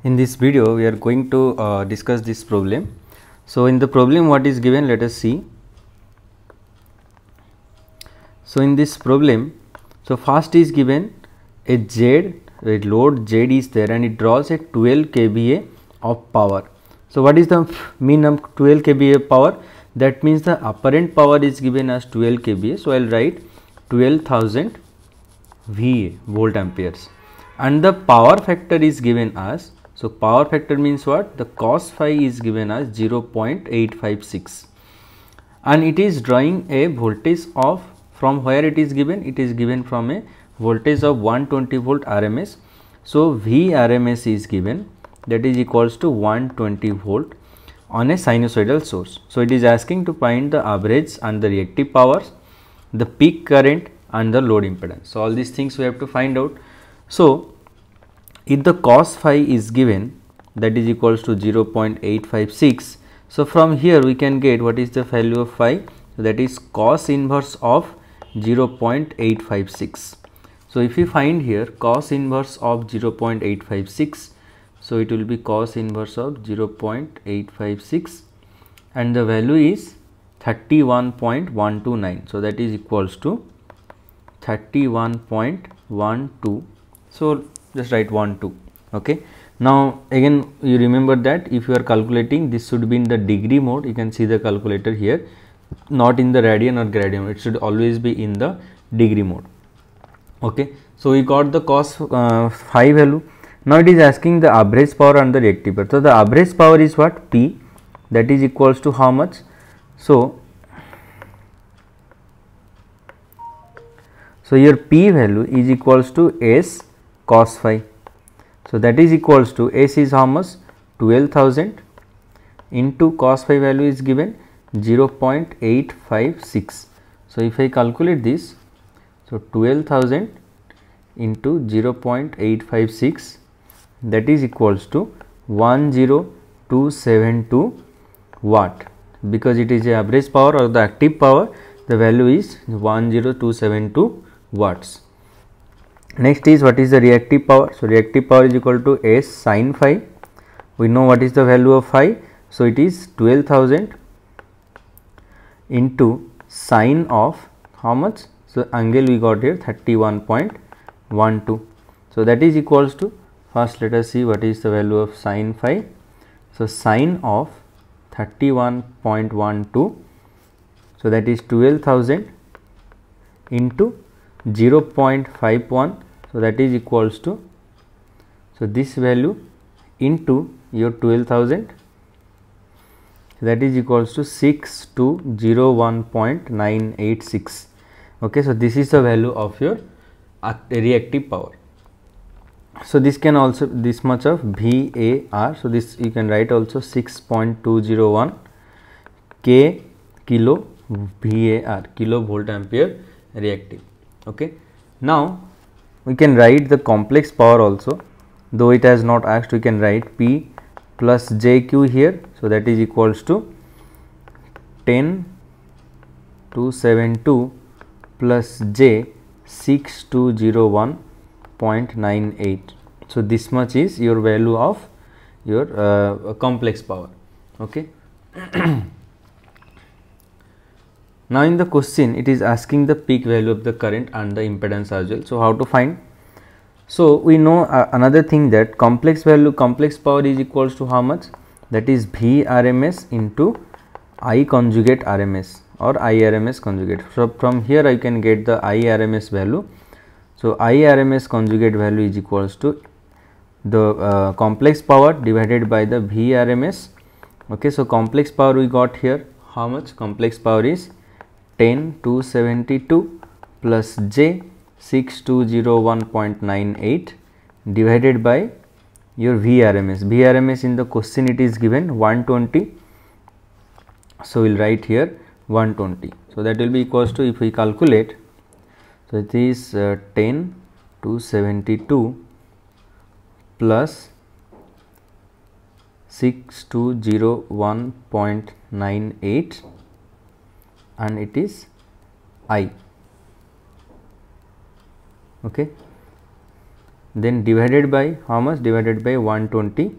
In this video we are going to discuss this problem. So in the problem what is given, let us see. So in this problem, so first is given a load Z is there and it draws a 12 kVA of power. So what is the mean of 12 kVA power? That means the apparent power is given as 12 kVA. So I will write 12,000 VA, volt amperes, and the power factor is given as, so power factor means what? The cos phi is given as 0.856, and it is drawing a voltage of, from where it is given? It is given from a voltage of 120 volt RMS. So V RMS is given, that is equals to 120 volt on a sinusoidal source. So it is asking to find the average and the reactive powers, the peak current and the load impedance. So all these things we have to find out. So if the cos phi is given, that is equals to 0.856. So from here we can get what is the value of phi, so that is cos inverse of 0.856. So if we find here cos inverse of 0.856, so it will be cos inverse of 0.856 and the value is 31.129. So that is equals to 31.12. So just write 12. Okay. Now again you remember that if you are calculating, this should be in the degree mode. You can see the calculator here, not in the radian or gradian. It should always be in the degree mode. Okay. So we got the cos phi value. Now it is asking the average power and the reactive power. So the average power is what? P, that is equals to how much? So your P value is equals to S cos phi. So that is equals to, S is how much? 12,000 into cos phi value is given 0.856. So if I calculate this, so 12,000 into 0.856, that is equals to 10272 watt, because it is a average power or the active power, the value is 10272 watts. Next is what is the reactive power? So reactive power is equal to S sin phi. We know what is the value of phi. So it is 12,000 into sine of how much? So angle we got here 31.12. So that is equals to, first let us see what is the value of sine phi. So sine of 31.12, so that is 12,000 into 0.51, so that is equals to, so this value into your 12,000, that is equals to 6201.986. Okay, so this is the value of your reactive power. So this can also, this much of VAR, so this you can write also 6.201 K kilo VAR, kilo volt ampere reactive. Okay. Now we can write the complex power also, though it has not asked. We can write P plus JQ here, so that is equals to 10,272 plus J 6201.98. So this much is your value of your complex power. Okay. Now in the question it is asking the peak value of the current and the impedance as well. So how to find? So we know another thing, that complex power is equals to how much? That is V RMS into I conjugate RMS or I RMS conjugate. So from here I can get the I RMS value. So I RMS conjugate value is equals to the complex power divided by the V RMS. Okay, so complex power we got here how much? Complex power is 10,272 plus J 6201.98 divided by your VRMS. VRMS in the question it is given 120. So we will write here 120. So that will be equals to, if we calculate, so it is 10,272 plus 6201.98 and it is I. Okay. then divided by how much, divided by 120.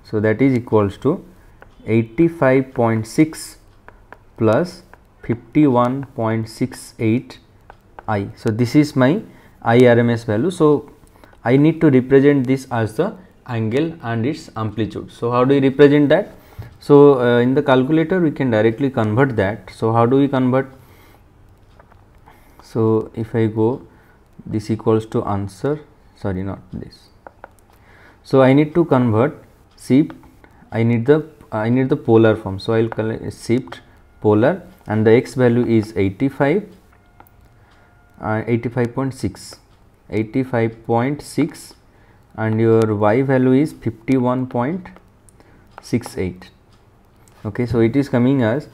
So that is equals to 85.6 plus 51.68 I. So this is my IRMS value. So I need to represent this as the angle and its amplitude. So how do we represent that? So in the calculator we can directly convert that. So how do we convert? So if I go, this equals to answer, sorry, not this. So I need to convert shift, I need the polar form. So I will call it shift polar, and the x value is 85, 85.6, and your y value is 51.68. Okay, so it is coming as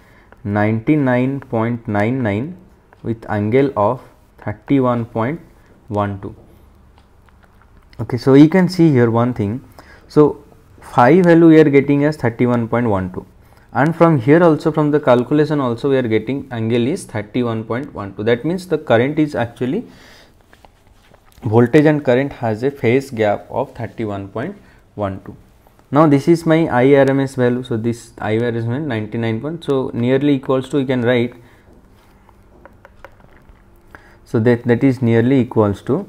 99.99 with angle of 31.12. Okay, so you can see here one thing. So phi value we are getting as 31.12, and from here also, from the calculation also, we are getting angle is 31.12. That means the current is actually, voltage and current has a phase gap of 31.12. Now this is my IRMS value. So this IRMS 99. So nearly equals to, you can write, so that is nearly equals to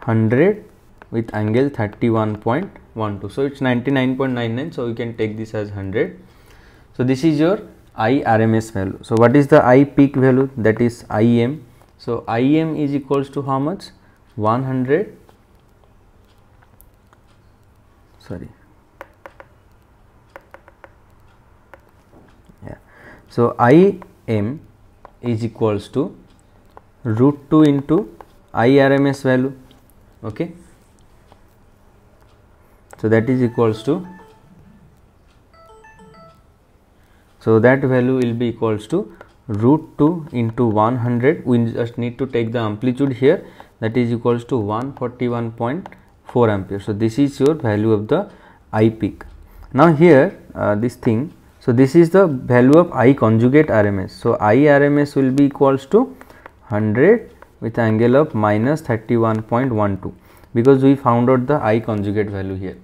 100 with angle 31.12. So it's 99.99. So you can take this as 100. So this is your IRMS value. So what is the I peak value? That is IM. So IM is equals to how much? 100. Sorry. Yeah. So IM is equals to root 2 into IRMS value. Okay. So that is equals to, so that value will be equals to root 2 into 100. We just need to take the amplitude here, that is equals to 141.4 ampere. So this is your value of the I peak. Now here this thing, so this is the value of I conjugate RMS. So IRMS will be equals to 100 with angle of minus 31.12, because we found out the I conjugate value here.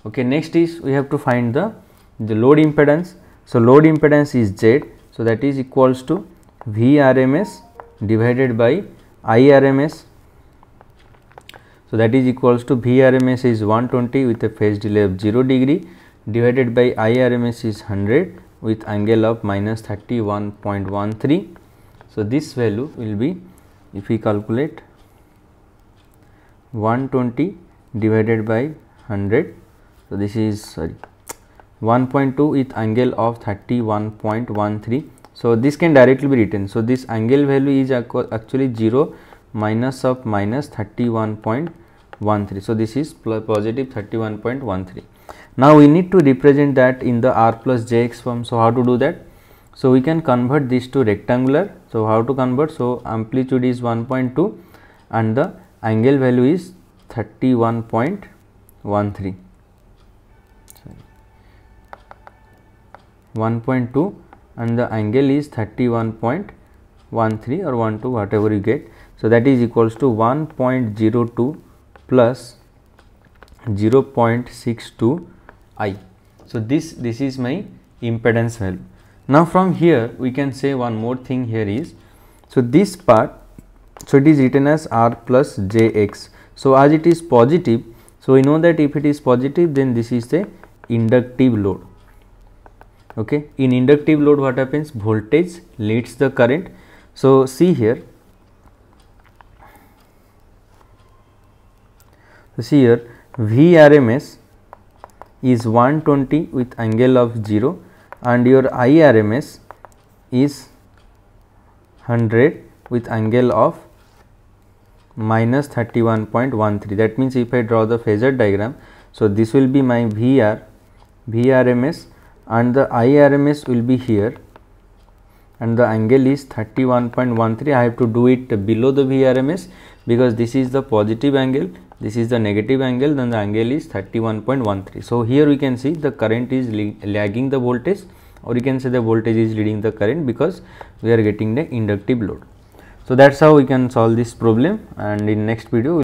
Okay, next is we have to find the load impedance. So load impedance is Z. So that is equals to VRMS divided by IRMS. So that is equals to VRMS is 120 with a phase delay of 0 degree divided by IRMS is 100 with angle of minus 31.13. So this value will be, if we calculate 120 divided by 100, so this is, sorry, 1.2 with angle of 31.13. So this can directly be written. So this angle value is actually 0 minus of minus 31.13. So this is positive 31.13. Now we need to represent that in the R plus JX form. So how to do that? So we can convert this to rectangular. So how to convert? So amplitude is 1.2 and the angle value is 31.13. 1.2 and the angle is 31.13 or 12, whatever you get. So that is equals to 1.02 plus 0.62 I. So this is my impedance value. Now from here we can say one more thing here is, so this part, so it is written as R plus JX. So as it is positive, so we know that if it is positive, then this is the inductive load. Okay, in inductive load what happens? Voltage leads the current. So see here, so see here, VRMS is 120 with angle of 0 and your IRMS is 100 with angle of minus 31.13. That means if I draw the phasor diagram, so this will be my VRMS and the IRMS will be here and the angle is 31.13. I have to do it below the VRMS because this is the positive angle, this is the negative angle, then the angle is 31.13. So here we can see the current is lagging the voltage, or you can say the voltage is leading the current because we are getting the inductive load. So that's how we can solve this problem, and in next video